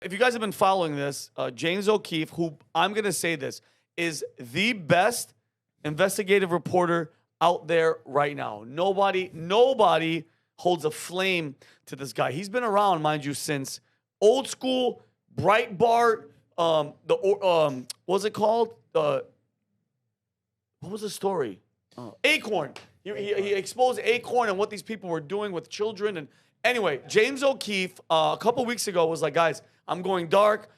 If you guys have been following this, James O'Keefe, who I'm going to say this, is the best investigative reporter out there right now. Nobody holds a flame to this guy. He's been around, mind you, since old school, Breitbart, what was it called? What was the story? Acorn. He exposed Acorn and what these people were doing with children. And anyway, James O'Keefe, a couple weeks ago, was like, guys, I'm going dark.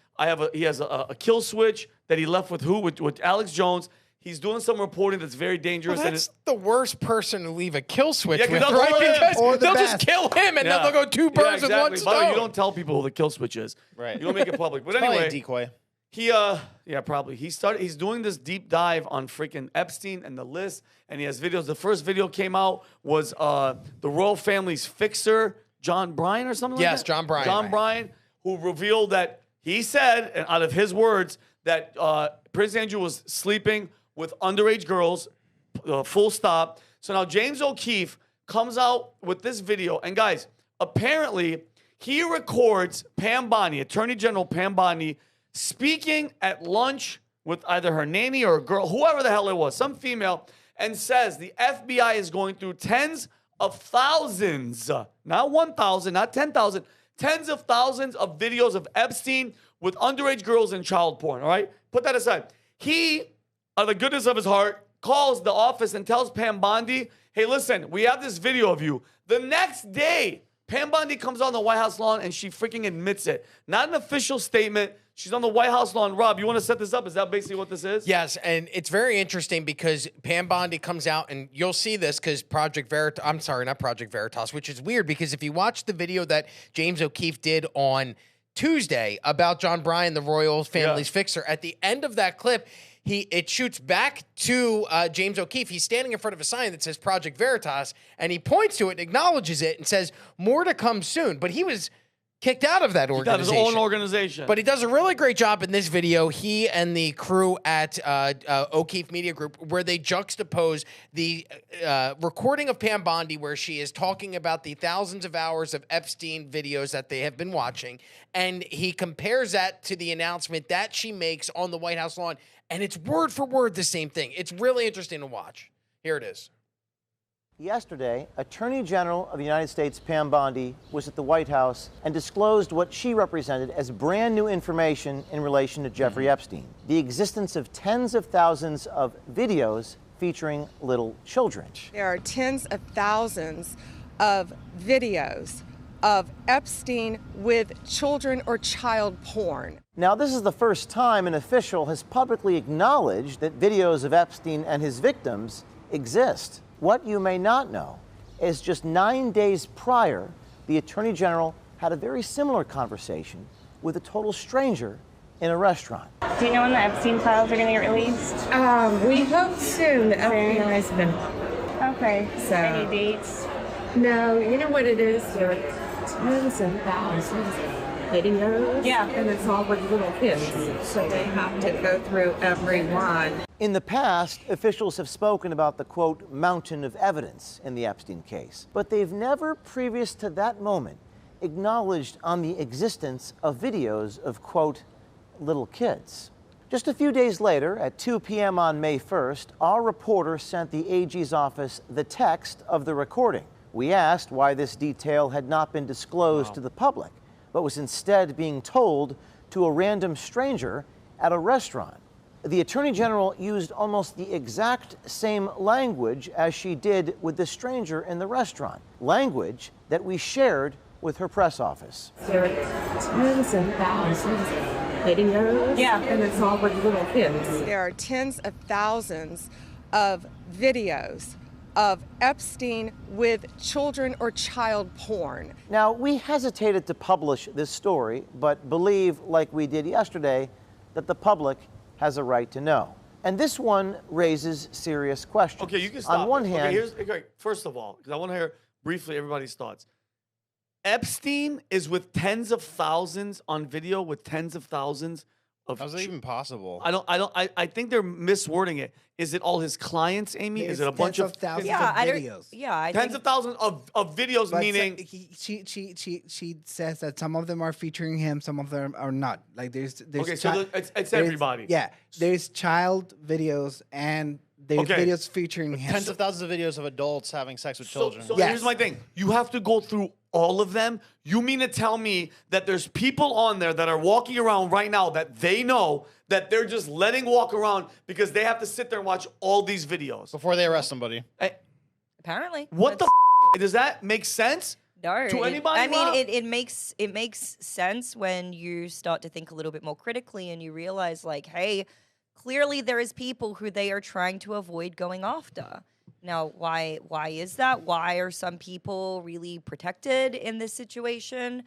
He has a kill switch that he left with who? With Alex Jones. He's doing some reporting that's very dangerous. Well, that's the worst person to leave a kill switch with, they'll right? Because they'll best. just kill him, and they'll go two birds with one stone. By the way, you don't tell people who the kill switch is. Right. You don't make it public. But Probably anyway, a decoy. Yeah, probably. He's doing this deep dive on freaking Epstein and the list, and he has videos. The first video came out was the royal family's fixer, John Bryan or something like that? Yes, John Bryan. John Bryan, who revealed that he said, and out of his words, that Prince Andrew was sleeping with underage girls, full stop. So now James O'Keefe comes out with this video. And guys, apparently he records Pam Bondi, Attorney General Pam Bondi, speaking at lunch with either her nanny or a girl, whoever the hell it was, some female, and says the FBI is going through tens of thousands, not 1,000, not 10,000, tens of thousands of videos of Epstein with underage girls and child porn, all right? Put that aside. He, out of the goodness of his heart, calls the office and tells Pam Bondi, hey, listen, we have this video of you. The next day, Pam Bondi comes on the White House lawn and she freaking admits it. Not an official statement. She's on the White House lawn. Rob, you want to set this up? Is that basically what this is? Yes, and it's very interesting because Pam Bondi comes out, and you'll see this because Project Veritas, I'm sorry, not Project Veritas, which is weird because if you watch the video that James O'Keefe did on Tuesday about John Bryan, the royal family's fixer, at the end of that clip, it shoots back to James O'Keefe. He's standing in front of a sign that says Project Veritas, and he points to it and acknowledges it and says, more to come soon. But he was kicked out of that organization. His own organization. But he does a really great job in this video, he and the crew at O'Keefe Media Group, where they juxtapose the recording of Pam Bondi, where she is talking about the thousands of hours of Epstein videos that they have been watching, and he compares that to the announcement that she makes on the White House lawn, and it's word for word the same thing. It's really interesting to watch. Here it is. Yesterday, Attorney General of the United States Pam Bondi was at the White House and disclosed what she represented as brand new information in relation to Jeffrey Epstein, the existence of tens of thousands of videos featuring little children. There are tens of thousands of videos of Epstein with children or child porn. Now, this is the first time an official has publicly acknowledged that videos of Epstein and his victims exist. What you may not know is just 9 days prior, the Attorney General had a very similar conversation with a total stranger in a restaurant. Do you know when the Epstein files are going to get released? We hope soon. The FBI's been... Okay. So, any dates? No, you know what it is? There are tens and thousands of videos. Yeah. And it's all with little kids. So they have to go through every one. In the past, officials have spoken about the, quote, mountain of evidence in the Epstein case, but they've never, previous to that moment, acknowledged on the existence of videos of, quote, little kids. Just a few days later, at 2 p.m. on May 1st, our reporter sent the AG's office the text of the recording. We asked why this detail had not been disclosed to the public, but was instead being told to a random stranger at a restaurant. The Attorney General used almost the exact same language as she did with the stranger in the restaurant, language that we shared with her press office. There are tens and thousands of videos. Yeah. And it's all with little kids. There are tens of thousands of videos of Epstein with children or child porn. Now, we hesitated to publish this story, but believe, like we did yesterday, that the public has a right to know. And this one raises serious questions. Okay, you can stop. On one hand, okay, first of all, because I want to hear briefly everybody's thoughts. Epstein is with tens of thousands on video with tens of thousands How's that even possible? I think they're miswording it. Is it all his clients, Amy? Is it a bunch of thousands Yeah, of I don't. videos? Yeah, I tens think, of thousands of videos? But Meaning, she says that some of them are featuring him, some of them are not. Like there's okay, so it's there's- everybody. Yeah, there's child videos and there's Okay. videos featuring him. Tens of thousands of videos of adults having sex with So, children. so Yes. here's my thing. You have to go through all of them. You mean to tell me that there's people on there that are walking around right now that they know that they're just letting walk around because they have to sit there and watch all these videos? Before they arrest somebody. apparently. What the That's- does that make sense? No, to it- anybody, I mean, Rob? it makes sense when you start to think a little bit more critically and you realize, like, hey, clearly there is people who they are trying to avoid going after. Now, why is that? Why are some people really protected in this situation?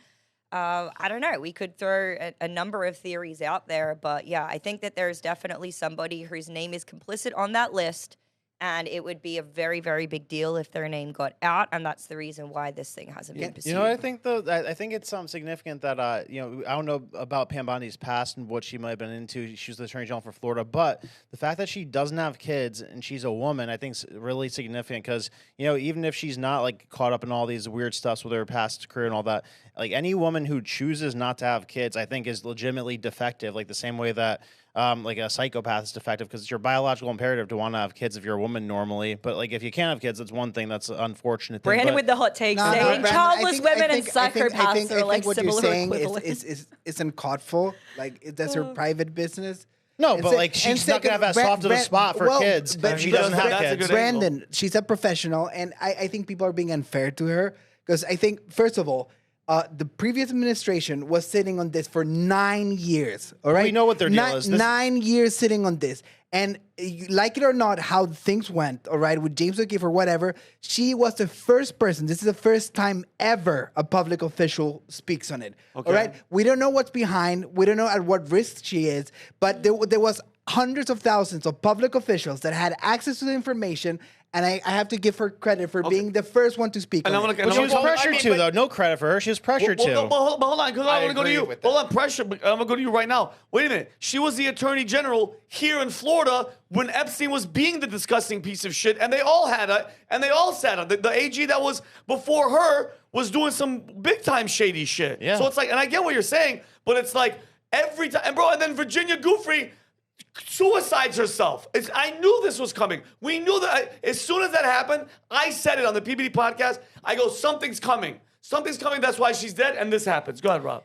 I don't know. We could throw a number of theories out there, but yeah, I think that there's definitely somebody whose name is complicit on that list. And it would be a very, very big deal if their name got out, and that's the reason why this thing hasn't been pursued. You know what I think though? I think it's significant that I don't know about Pam Bondi's past and what she might have been into. She was the attorney general for Florida, but the fact that she doesn't have kids and she's a woman, I think is really significant because even if she's not like caught up in all these weird stuffs with her past career and all that, like any woman who chooses not to have kids, I think is legitimately defective. Like the same way that. Like a psychopath is defective because it's your biological imperative to want to have kids if you're a woman normally. But like if you can't have kids, that's one thing. That's an unfortunate thing. Brandon But- with the hot takes No, no, saying Brandon, childless women and I psychopaths think are like what you're similar saying equivalents. is uncalled. Like that's her private business. No, And but se- like and she's not gonna have second, as soft of a Brand- spot for well, kids but- if she but- doesn't have that's a kids. good angle. Brandon, she's a professional, and I think people are being unfair to her because I think, first of all, the previous administration was sitting on this for 9 years. All right, We know what their deal is. This- 9 years sitting on this, and like it or not, how things went. All right, with James O'Keefe or whatever, she was the first person. This is the first time ever a public official speaks on it. Okay. All right, we don't know what's behind. We don't know at what risk she is, but there was hundreds of thousands of public officials that had access to the information. And I have to give her credit for being the first one to speak. And on I'm it. gonna- But she was Well, I pressured mean, to, but- though. No credit for her. She was pressured to. But hold on, because I want to go to I you. agree with Hold that. on, pressure. I'm gonna go to you right now. Wait a minute. She was the attorney general here in Florida when Epstein was being the disgusting piece of shit, and they all had it, and they all sat on. The AG that was before her was doing some big time shady shit. Yeah. So it's like, and I get what you're saying, but it's like every time, and bro, and then Virginia Giuffre suicides herself. I knew this was coming. We knew that as soon as that happened, I said it on the PBD podcast. I go, something's coming. Something's coming. That's why she's dead. And this happens. Go ahead, Rob.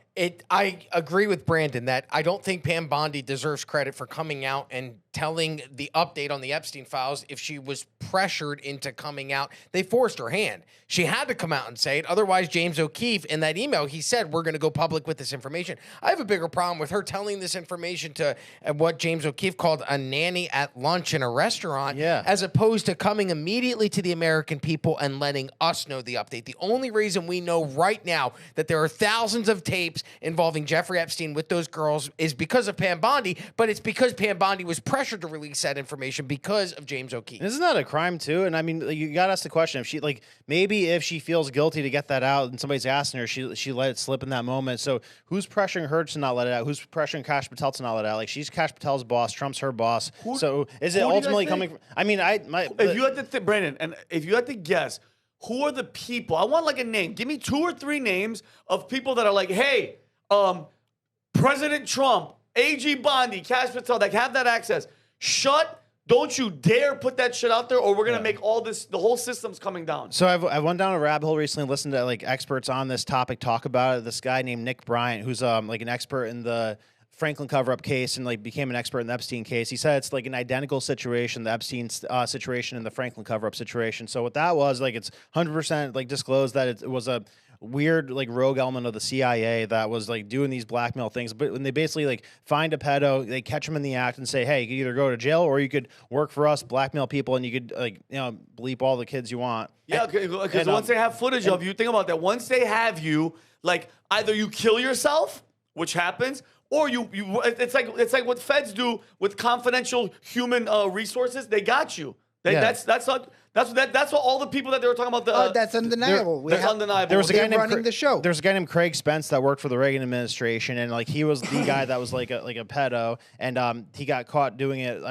I agree with Brandon that I don't think Pam Bondi deserves credit for coming out and telling the update on the Epstein files if she was pressured into coming out. They forced her hand. She had to come out and say it. Otherwise, James O'Keefe, in that email, he said, we're going to go public with this information. I have a bigger problem with her telling this information to what James O'Keefe called a nanny at lunch in a restaurant, as opposed to coming immediately to the American people and letting us know the update. The only reason we know right now that there are thousands of tapes involving Jeffrey Epstein with those girls is because of Pam Bondi, but it's because Pam Bondi was pressured to release that information because of James O'Keefe. Isn't that a crime too? And I mean, you got to ask the question: if she maybe if she feels guilty to get that out, and somebody's asking her, she let it slip in that moment. So who's pressuring her to not let it out? Who's pressuring Kash Patel to not let it out? Like she's Kash Patel's boss, Trump's her boss. So is it who do you ultimately guys coming? think? I mean, If you had to Brandon, and if you had to guess, who are the people? I want like a name. Give me 2 or 3 names of people that are like, hey, President Trump, AG Bondi, Kash Patel, that have that access. Don't you dare put that shit out there, or we're gonna make all this. The whole system's coming down. So I went down a rabbit hole recently, listened to like experts on this topic talk about it. This guy named Nick Bryant, who's like an expert in the Franklin cover-up case and like became an expert in the Epstein case. He said it's like an identical situation, the Epstein situation and the Franklin cover-up situation. So what that was, like, it's 100% like disclosed that it was a weird like rogue element of the CIA that was like doing these blackmail things. But when they basically like find a pedo, they catch him in the act and say, hey, you could either go to jail or you could work for us, blackmail people, and you could bleep all the kids you want. Yeah, because once they have footage of you, think about that. Once they have you, like either you kill yourself, which happens, or it's like what feds do with confidential human resources. They got you. That's what all the people that they were talking about. That's undeniable. That's undeniable. There was a guy named running the show. There's a guy named Craig Spence that worked for the Reagan administration, and like he was the guy that was like a pedo, and he got caught doing it,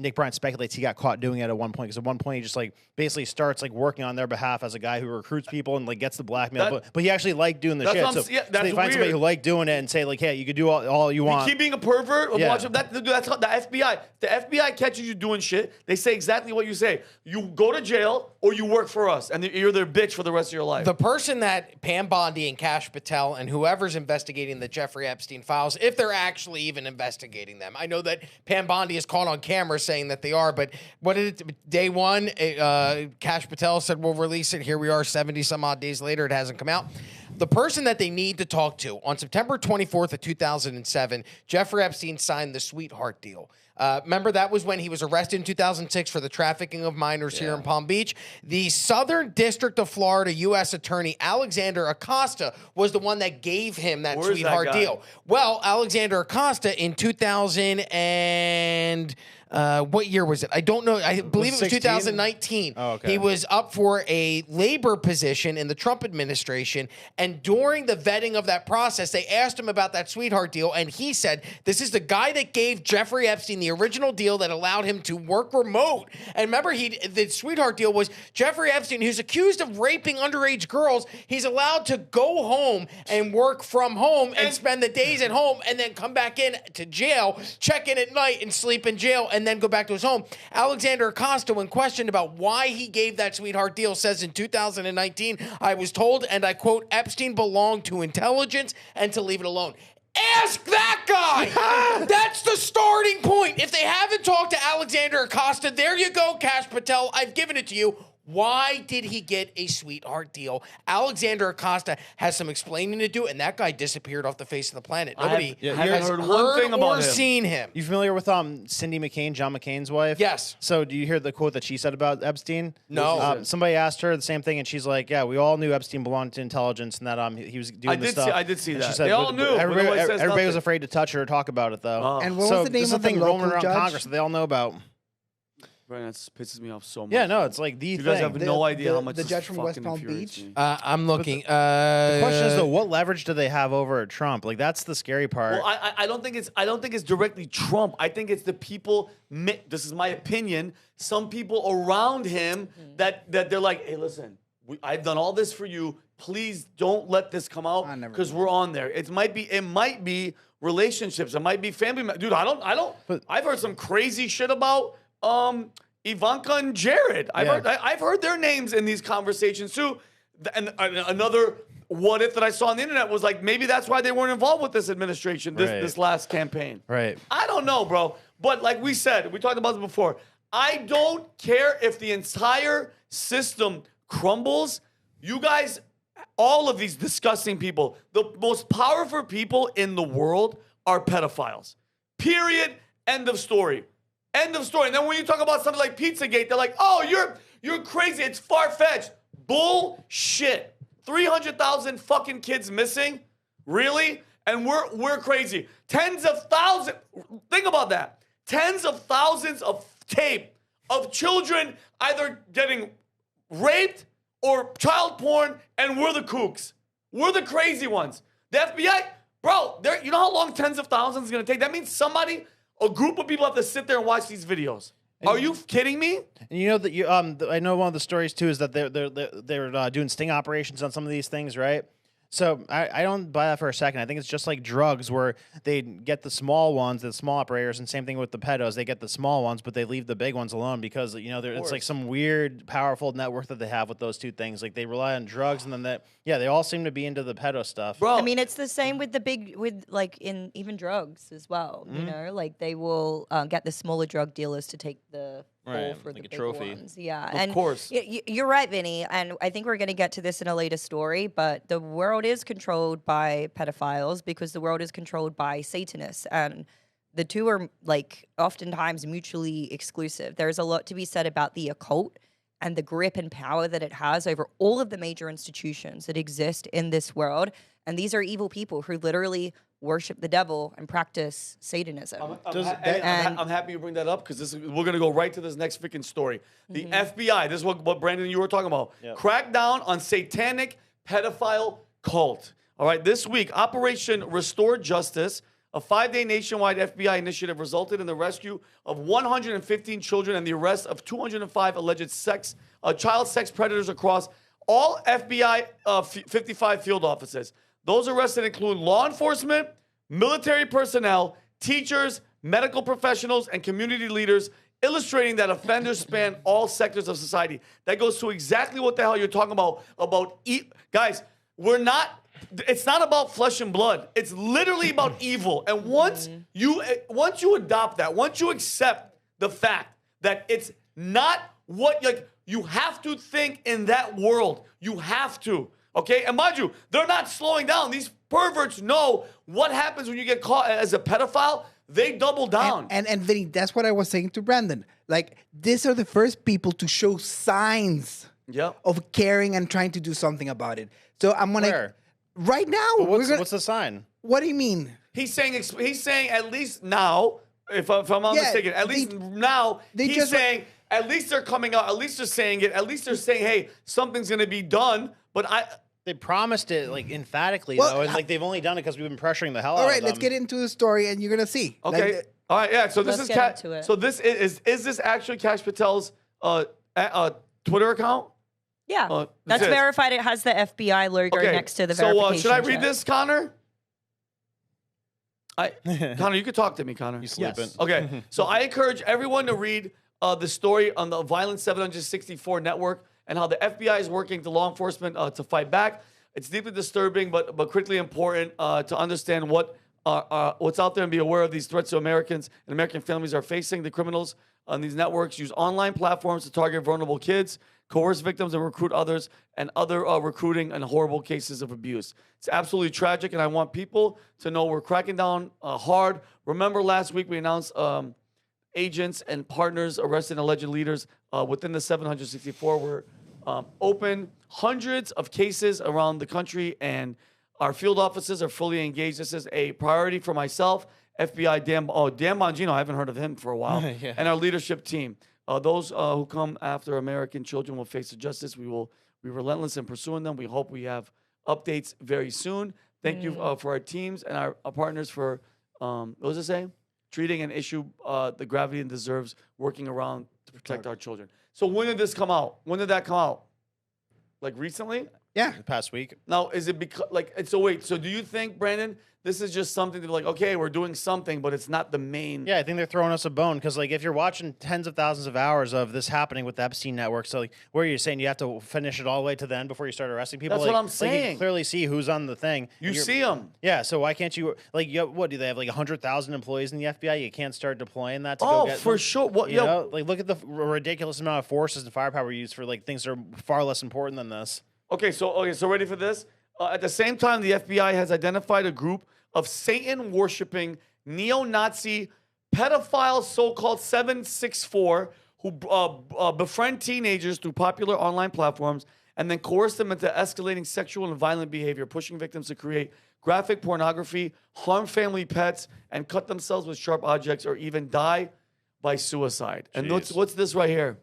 Nick Bryant speculates he got caught doing it at one point because at one point he just like basically starts like working on their behalf as a guy who recruits people and like gets the blackmail, but he actually liked doing the shit. So they find somebody who liked doing it and say like, hey, you could do all you want. You keep being a pervert. Yeah. Watch that's how the FBI. The FBI catches you doing shit. They say exactly what you say. You go to jail or you work for us, and you're their bitch for the rest of your life. The person that Pam Bondi and Kash Patel and whoever's investigating the Jeffrey Epstein files, if they're actually even investigating them. I know that Pam Bondi is caught on camera saying that they are, but what did it, day one, Kash Patel said, we'll release it. Here we are 70 some odd days later. It hasn't come out. The person that they need to talk to on September 24th of 2007, Jeffrey Epstein signed the sweetheart deal. Remember, that was when he was arrested in 2006 for the trafficking of minors here in Palm Beach. The Southern District of Florida U.S. Attorney Alexander Acosta was the one that gave him that sweetheart deal. Well, Alexander Acosta in 2000 and... what year was it? I don't know. I believe it was 2019. Oh, okay. He was up for a labor position in the Trump administration, and during the vetting of that process, they asked him about that sweetheart deal, and he said, this is the guy that gave Jeffrey Epstein the original deal that allowed him to work remote. And remember, the sweetheart deal was Jeffrey Epstein, who's accused of raping underage girls. He's allowed to go home and work from home and spend the days at home and then come back in to jail, check in at night and sleep in jail, and then go back to his home. Alexander Acosta, when questioned about why he gave that sweetheart deal, says in 2019, I was told, and I quote, Epstein belonged to intelligence and to leave it alone. Ask that guy. That's the starting point. If they haven't talked to Alexander Acosta, there you go, Kash Patel. I've given it to you. Why did he get a sweetheart deal? Alexander Acosta has some explaining to do, and that guy disappeared off the face of the planet. Nobody has heard one thing about or him. seen him. You familiar with Cindy McCain, John McCain's wife? Yes. So do you hear the quote that she said about Epstein? No. Somebody asked her the same thing, and she's like, "Yeah, we all knew Epstein belonged to intelligence, and that he was doing this stuff." I did see And that. She said, They all knew. but nobody says Everybody was nothing. afraid to touch her or talk about it, though. And what so was the name this is of a thing the roaming local around judge? Congress that they all know about. Brian, that pisses me off so much. Yeah, no, it's like the You thing. guys have no idea how much the this judge from West fucking Palm infuriates Beach? me. I'm looking. The question is though, what leverage do they have over Trump? Like that's the scary part. Well, I don't think it's directly Trump. I think it's the people. This is my opinion. Some people around him that they're like, hey, listen, I've done all this for you. Please don't let this come out because we're on there. It might be relationships. It might be family. Dude, I don't. I've heard some crazy shit about Ivanka and Jared. I've heard their names in these conversations too. And another what if that I saw on the internet was like maybe that's why they weren't involved with this administration this last campaign. Right. I don't know, bro. But like we said, we talked about this before. I don't care if the entire system crumbles. You guys, all of these disgusting people, the most powerful people in the world are pedophiles. Period. End of story. End of story. And then when you talk about something like Pizzagate, they're like, oh, you're crazy. It's far-fetched. Bullshit. 300,000 fucking kids missing? Really? And we're crazy. Tens of thousands. Think about that. Tens of thousands of tape of children either getting raped or child porn, and we're the kooks. We're the crazy ones. The FBI, bro, you know how long tens of thousands is going to take? That means a group of people have to sit there and watch these videos. Are you kidding me? And you know that I know one of the stories too is that they're doing sting operations on some of these things, right? So I don't buy that for a second. I think it's just like drugs where they get the small ones, the small operators, and same thing with the pedos. They get the small ones, but they leave the big ones alone because it's like some weird, powerful network that they have with those two things. Like they rely on drugs, and then they all seem to be into the pedo stuff. Bro, I mean, it's the same with in even drugs as well. You know, like they will get the smaller drug dealers to take the fall for like the a big trophy. ones. Yeah, Of course. You're right, Vinny, and I think we're going to get to this in a later story. But the world is controlled by pedophiles because the world is controlled by Satanists, and the two are like oftentimes mutually exclusive. There's a lot to be said about the occult and the grip and power that it has over all of the major institutions that exist in this world. And these are evil people who literally worship the devil and practice Satanism. I'm happy you bring that up because we're going to go right to this next freaking story. The FBI, this is what Brandon, you were talking about. Crackdown on satanic pedophile cult. All right, this week, Operation Restore Justice, a 5-day nationwide FBI initiative, resulted in the rescue of 115 children and the arrest of 205 alleged child sex predators across all FBI 55 field offices. Those arrested include law enforcement, military personnel, teachers, medical professionals, and community leaders, illustrating that offenders span all sectors of society. That goes to exactly what the hell you're talking about. Guys, it's not about flesh and blood. It's literally about evil. And once you adopt that, once you accept the fact that it's not what, like, you have to think in that world. You have to. Okay? And mind you, they're not slowing down. These perverts know what happens when you get caught as a pedophile. They double down. And Vinny, that's what I was saying to Brandon. Like, these are the first people to show signs of caring and trying to do something about it. So I'm gonna Where? right now. What's the sign? What do you mean? He's saying at least now, if I'm not mistaken, at least now he's saying at least they're coming out. At least they're saying it. At least they're saying, hey, something's going to be done. But they promised it like emphatically though, and like they've only done it because we've been pressuring the hell out of them. All right, let's get into the story, and you're gonna see. Okay. Like, all right. Yeah. So this Let's is get into it. So this is this actually Kash Patel's Twitter account? Yeah, that's this is. verified. It has the FBI logo next to the verification. So should I read check. this, Connor? Connor, you could talk to me, Connor. You sleeping? Yes. Okay. So I encourage everyone to read the story on the Violent 764 network and how the FBI is working to law enforcement to fight back. It's deeply disturbing, but critically important to understand what's out there and be aware of these threats to Americans and American families are facing. The criminals on these networks use online platforms to target vulnerable kids, coerce victims, and recruit others, and other recruiting and horrible cases of abuse. It's absolutely tragic, and I want people to know we're cracking down hard. Remember last week we announced agents and partners arrested alleged leaders within the 764 were open. Hundreds of cases around the country, and our field offices are fully engaged. This is a priority for myself, FBI, Dan Bongino, I haven't heard of him for a while, and our leadership team. Those who come after American children will face justice. We will be relentless in pursuing them. We hope we have updates very soon. Thank you for our teams and our partners for, what was it saying? Treating an issue the gravity it deserves, working around to protect our children. So when did this come out? When did that come out? Like recently? yeah. The past week. Now, is it because, like, so wait, so do you think, Brandon, this is just something to be like, okay, we're doing something, but it's not the main. Yeah, I think they're throwing us a bone because, like, if you're watching tens of thousands of hours of this happening with the Epstein network, so like, where you're saying you have to finish it all the way to the end before you start arresting people. That's like, what I'm Like, you saying. can clearly see who's on the thing. You see them. Yeah, so why can't you, like, what do they have, like 100,000 employees in the FBI? You can't start deploying that to go Oh, get for them? sure. What? You know, like, look at the ridiculous amount of forces and firepower used for like things that are far less important than this. Okay, so ready for this? At the same time, the FBI has identified a group of Satan-worshiping, neo-Nazi, pedophile so-called 764 who befriend teenagers through popular online platforms and then coerce them into escalating sexual and violent behavior, pushing victims to create graphic pornography, harm family pets, and cut themselves with sharp objects or even die by suicide. And what's this right here?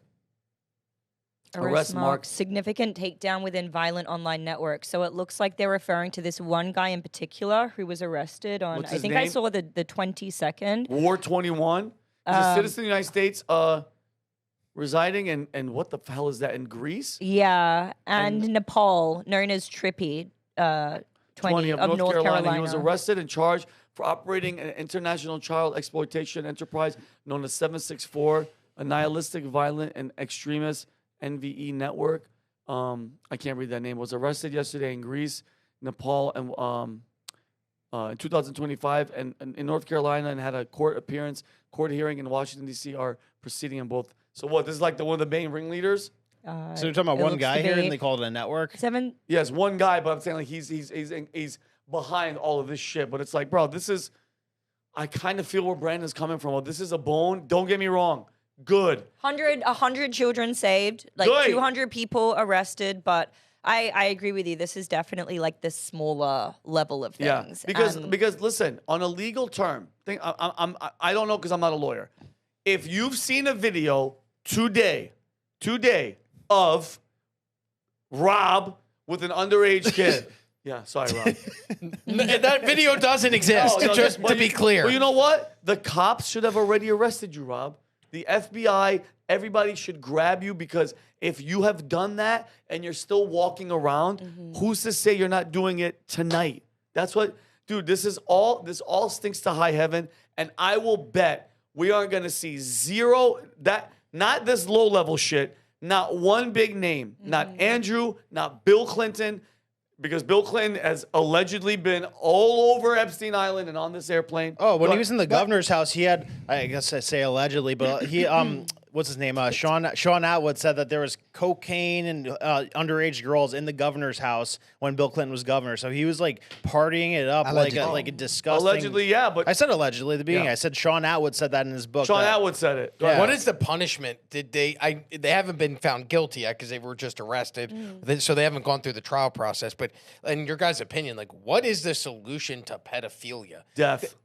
Arrest mark. Significant takedown within violent online networks. So it looks like they're referring to this one guy in particular who was arrested on, What's I his think I name? saw the 22nd. War 21. He's a citizen of the United States, residing in what the hell is that, in Greece? Yeah, and Nepal, known as Trippy, 20 of North Carolina. He was arrested and charged for operating an international child exploitation enterprise known as 764, a nihilistic, violent, and extremist NVE network. I can't read that name. Was arrested yesterday in Greece, Nepal, and in 2025, and in North Carolina, and had a court hearing in Washington D.C. are proceeding in both. So what? This is like one of the main ringleaders. So you're talking about it one looks guy to here, be and they call it a network. Yes, one guy, but I'm saying like he's behind all of this shit. But it's like, bro, this is. I kind of feel where Brandon's coming from. Well, this is a bone. Don't get me wrong. Good. 100 children saved, like Good. 200 people arrested, but I agree with you. This is definitely like the smaller level of things. Because listen, on a legal term, I don't know because I'm not a lawyer. If you've seen a video today of Rob with an underage kid. Yeah, sorry, Rob. That video doesn't exist, just to be clear. Well, you know what? The cops should have already arrested you, Rob. The FBI, everybody should grab you because if you have done that and you're still walking around, who's to say you're not doing it tonight? That's what, dude, this all stinks to high heaven. And I will bet we aren't going to see not this low level shit, not one big name, not Andrew, not Bill Clinton, because Bill Clinton has allegedly been all over Epstein Island and on this airplane. Oh, when he was in the governor's house, he had, I guess I say allegedly, but he, what's his name? Sean Atwood said that there was cocaine and underage girls in the governor's house when Bill Clinton was governor. So he was like partying it up like a disgusting. Allegedly, yeah, but I said allegedly at the beginning. Yeah. I said Sean Atwood said that in his book. Sean Atwood said it. Yeah. What is the punishment? Did they haven't been found guilty yet because they were just arrested, so they haven't gone through the trial process. But in your guys' opinion, like, what is the solution to pedophilia? Death.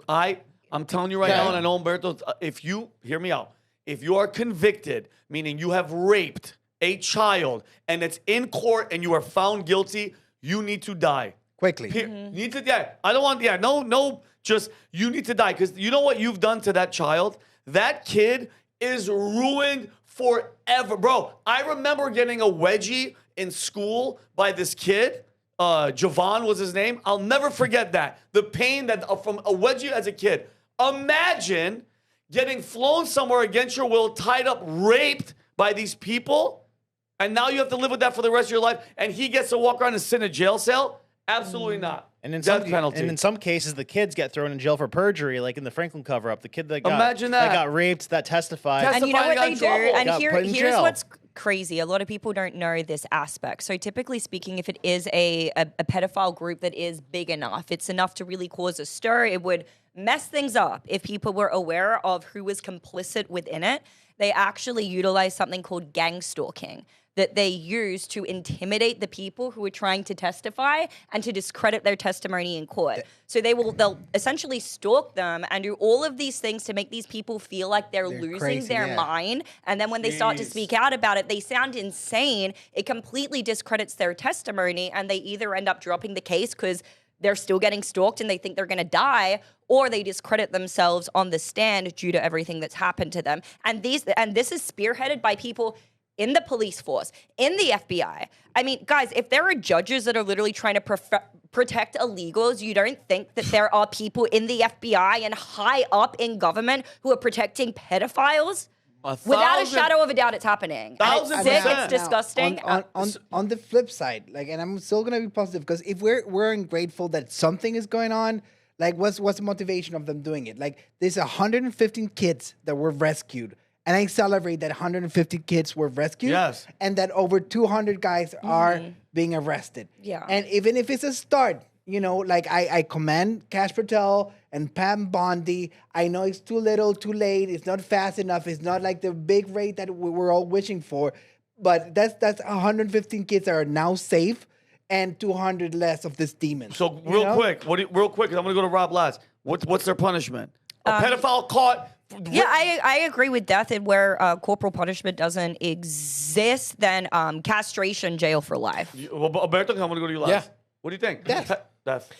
I'm telling you right now, and I know Umberto, if you hear me out, if you are convicted, meaning you have raped a child and it's in court and you are found guilty, you need to die. Quickly. You need to die. I don't want, just you need to die because you know what you've done to that child? That kid is ruined forever. Bro, I remember getting a wedgie in school by this kid. Javon was his name. I'll never forget that. The pain that from a wedgie as a kid. Imagine getting flown somewhere against your will, tied up, raped by these people, and now you have to live with that for the rest of your life, and he gets to walk around and sit in a jail cell? Absolutely not. And in Death penalty. And in some cases, the kids get thrown in jail for perjury, like in the Franklin cover-up. The kid that got, Imagine that. got raped, that testified. And you know what they do? And Got put in here's jail. what's crazy. A lot of people don't know this aspect. So typically speaking, if it is a pedophile group that is big enough, it's enough to really cause a stir. It would mess things up if people were aware of who was complicit within it. They actually utilize something called gang stalking that they use to intimidate the people who are trying to testify and to discredit their testimony in court. So they'll essentially stalk them and do all of these things to make these people feel like they're losing crazy, their mind. And then when they start to speak out about it, they sound insane. It completely discredits their testimony, and they either end up dropping the case because they're still getting stalked and they think they're going to die, or they discredit themselves on the stand due to everything that's happened to them. And this is spearheaded by people in the police force, in the FBI. I mean, guys, if there are judges that are literally trying to protect illegals, you don't think that there are people in the FBI and high up in government who are protecting pedophiles? Without a shadow of a doubt, it's happening. And it's sick, it's disgusting. On the flip side, like, and I'm still gonna be positive because if we're ungrateful that something is going on, like, what's the motivation of them doing it? Like, there's 115 kids that were rescued. And I celebrate that 150 kids were rescued. Yes. And that over 200 guys are being arrested. Yeah. And even if it's a start, you know, like I commend Cash Patel and Pam Bondi. I know it's too little, too late. It's not fast enough. It's not like the big rate that we're all wishing for. But that's 115 kids that are now safe and 200 less of this demon. So real quick, real quick, 'cause I'm going to go to Rob last. What's their punishment? A pedophile caught... Yeah, I agree with death, and where corporal punishment doesn't exist, then castration, jail for life. Alberto, I'm going to go to you last. Yeah. What do you think? Death. Death.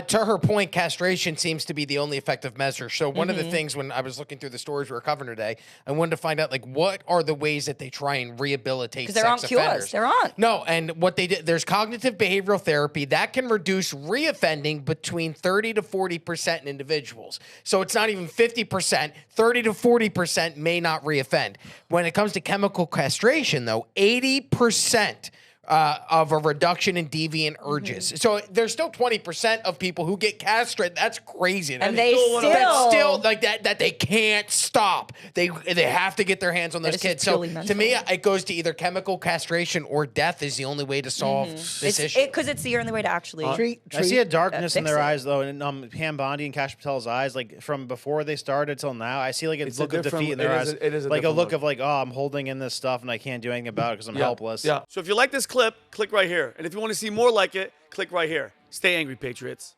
To her point, castration seems to be the only effective measure. So one of the things when I was looking through the stories we were covering today, I wanted to find out, like, what are the ways that they try and rehabilitate sex Because there aren't offenders? cures. There aren't. No, and what they did, there's cognitive behavioral therapy that can reduce reoffending between 30 to 40% in individuals. So it's not even 50%, 30 to 40% may not reoffend. When it comes to chemical castration, though, 80% of a reduction in deviant urges. So there's still 20% of people who get castrated. That's crazy. And they That's still like that they can't stop. They have to get their hands on those That is kids. just So purely to me, mental. it goes to either chemical castration or death is the only way to solve this issue. Because it's the only way to actually... I see a darkness in fix their it. eyes, though, and Pam Bondi and Cash Patel's eyes, like from before they started till now. I see like a It's a look of different- defeat in their it eyes, is a like a different look look. of like, oh, I'm holding in this stuff and I can't do anything about it because I'm helpless. Yeah. So if you like this clip, clip, click right here. And if you want to see more like it, click right here. Stay angry, Patriots.